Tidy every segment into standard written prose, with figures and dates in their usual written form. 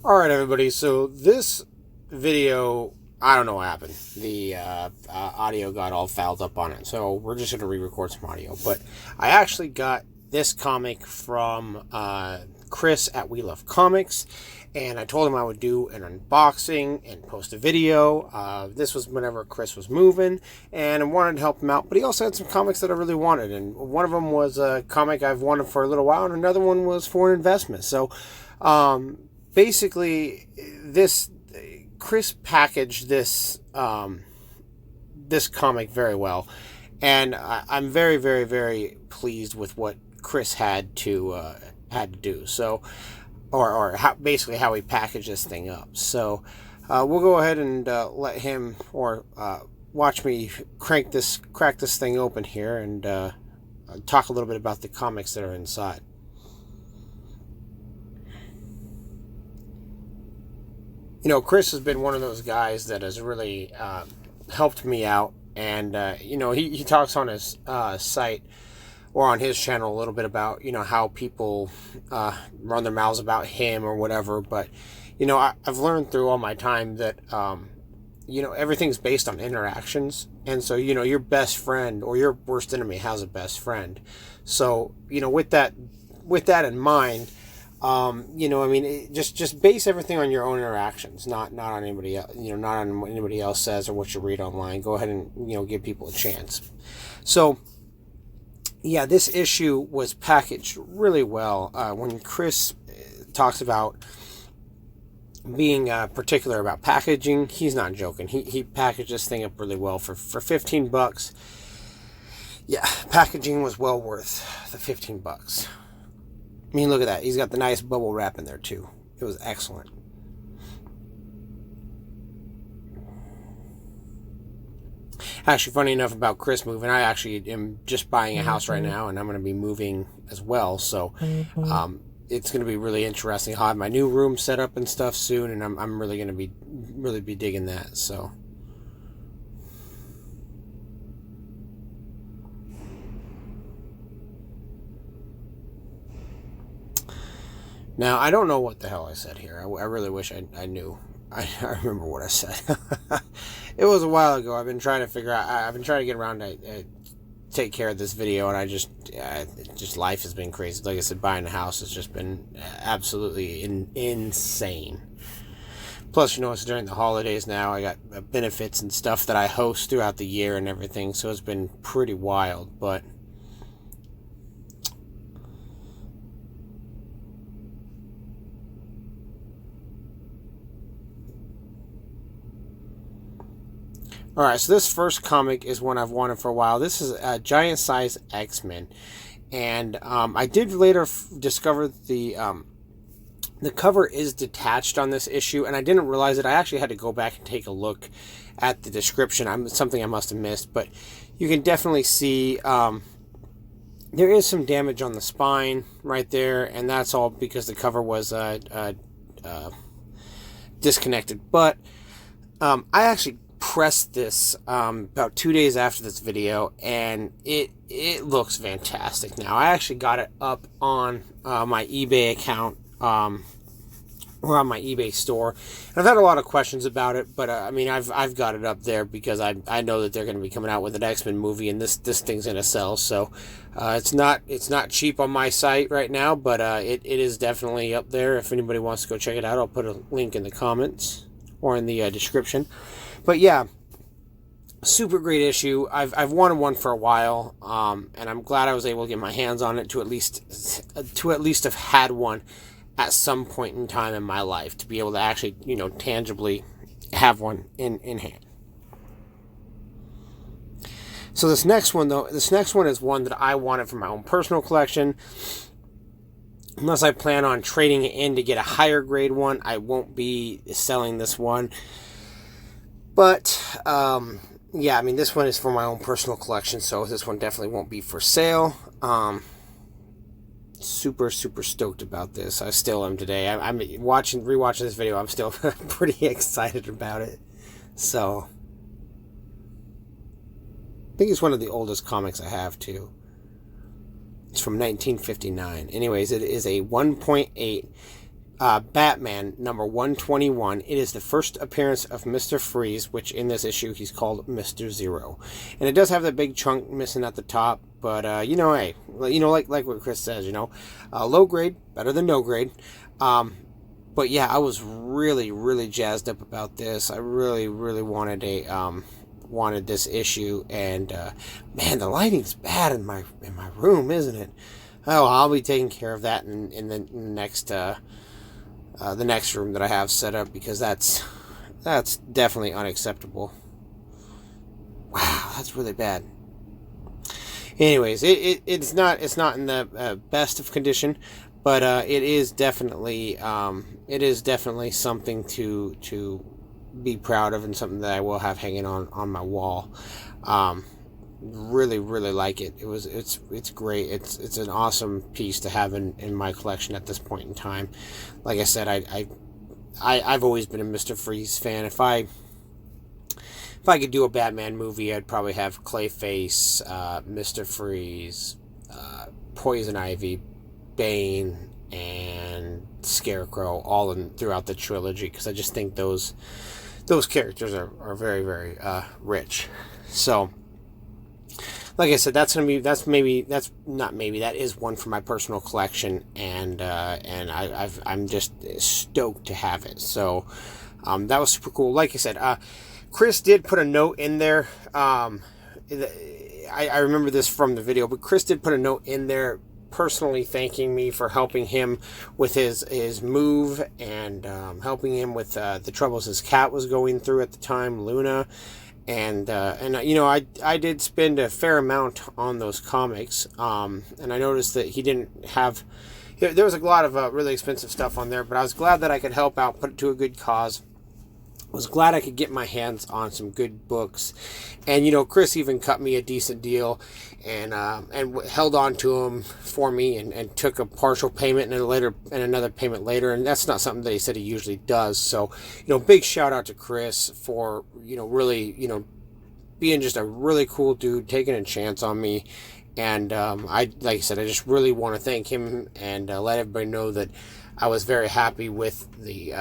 Alright everybody, so this video, I don't know what happened. The audio got all fouled up on it, so we're just going to re-record some audio. But I actually got this comic from Chris at We Love Comics, and I told him I would do an unboxing and post a video. This was whenever Chris was moving, and I wanted to help him out, but he also had some comics that I really wanted, and one of them was a comic I've wanted for a little while, and another one was for an investment. So, basically, this Chris packaged this comic very well, and I'm very, very, very pleased with what Chris had to do. So, or how, basically how he packaged this thing up. So, we'll go ahead and let him watch me crack this thing open here and talk a little bit about the comics that are inside. You know, Chris has been one of those guys that has really helped me out. And, you know, he talks on his site or on his channel a little bit about, you know, how people run their mouths about him or whatever. But, you know, I've learned through all my time that, you know, everything's based on interactions. And so, you know, your best friend or your worst enemy has a best friend. So, you know, with that in mind, you know, I mean, just base everything on your own interactions, not on anybody else, you know, not on what anybody else says or what you read online. Go ahead and, you know, give people a chance. So, yeah, this issue was packaged really well. When Chris talks about being particular about packaging, he's not joking. He packaged this thing up really well for $15. Yeah, packaging was well worth the $15. I mean, look at that. He's got the nice bubble wrap in there, too. It was excellent. Actually, funny enough about Chris moving, I actually am just buying a house right now, and I'm going to be moving as well. So it's going to be really interesting. I'll have my new room set up and stuff soon, and I'm really going to be digging that. So. Now, I don't know what the hell I said here. I really wish I knew. I remember what I said. It was a while ago. I've been trying to figure out. I've been trying to get around to take care of this video, and I just life has been crazy. Like I said, buying a house has just been absolutely insane. Plus, you know, it's during the holidays now. I got benefits and stuff that I host throughout the year and everything, so it's been pretty wild, but. Alright, so this first comic is one I've wanted for a while. This is a Giant Size X-Men. And I did later discover the cover is detached on this issue, and I didn't realize it. I actually had to go back and take a look at the description. Something I must have missed, but you can definitely see there is some damage on the spine right there, and that's all because the cover was disconnected. But I actually pressed this about 2 days after this video, and it looks fantastic now. I actually got it up on my eBay account or on my eBay store. And I've had a lot of questions about it, but I mean, I've got it up there because I know that they're going to be coming out with an X-Men movie, and this thing's going to sell. So it's not cheap on my site right now, but it is definitely up there. If anybody wants to go check it out, I'll put a link in the comments or in the description. But yeah, super great issue. I've wanted one for a while, and I'm glad I was able to get my hands on it to at least have had one at some point in time in my life, to be able to actually, you know, tangibly have one in hand. So this next one is one that I wanted for my own personal collection. Unless I plan on trading it in to get a higher grade one, I won't be selling this one. But, yeah, I mean, this one is for my own personal collection, so this one definitely won't be for sale. Super, super stoked about this. I still am today. I'm rewatching this video. I'm still pretty excited about it. So, I think it's one of the oldest comics I have, too. It's from 1959. Anyways, it is a 1.8 Batman number 121. It is the first appearance of Mr. Freeze, which in this issue he's called Mr. Zero. And it does have that big chunk missing at the top, but hey, like what Chris says, low grade, better than no grade. But yeah, I was really, really jazzed up about this. I really, really wanted this issue, and man, the lighting's bad in my room, isn't it? Oh, I'll be taking care of that in the next room that I have set up, because that's definitely unacceptable. Wow, that's really bad. Anyways, it's not in the best of condition, but it is definitely something to be proud of, and something that I will have hanging on my wall. Really, really like it. It's great. It's an awesome piece to have in my collection at this point in time. Like I said, I've always been a Mr. Freeze fan. If I could do a Batman movie, I'd probably have Clayface, Mr. Freeze, Poison Ivy, Bane, and Scarecrow all throughout the trilogy, because I just think those characters are very, very rich. So, like I said, that is one for my personal collection, and I'm just stoked to have it. So that was super cool. Like I said, Chris did put a note in there. I remember this from the video, but Chris did put a note in there personally thanking me for helping him with his move, and helping him with the troubles his cat was going through at the time, Luna. And I did spend a fair amount on those comics, and I noticed that he didn't have, there was a lot of really expensive stuff on there, but I was glad that I could help out, put it to a good cause. Was glad I could get my hands on some good books, and Chris even cut me a decent deal, and held on to them for me, and took a partial payment and another payment later, and that's not something that he said he usually does. So big shout out to Chris for really being just a really cool dude, taking a chance on me, and like I said, I just really want to thank him, and let everybody know that I was very happy with the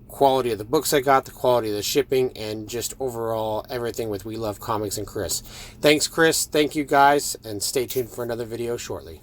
quality of the books I got, the quality of the shipping, and just overall everything with We Love Comics and Chris. Thanks, Chris. Thank you, guys, and stay tuned for another video shortly.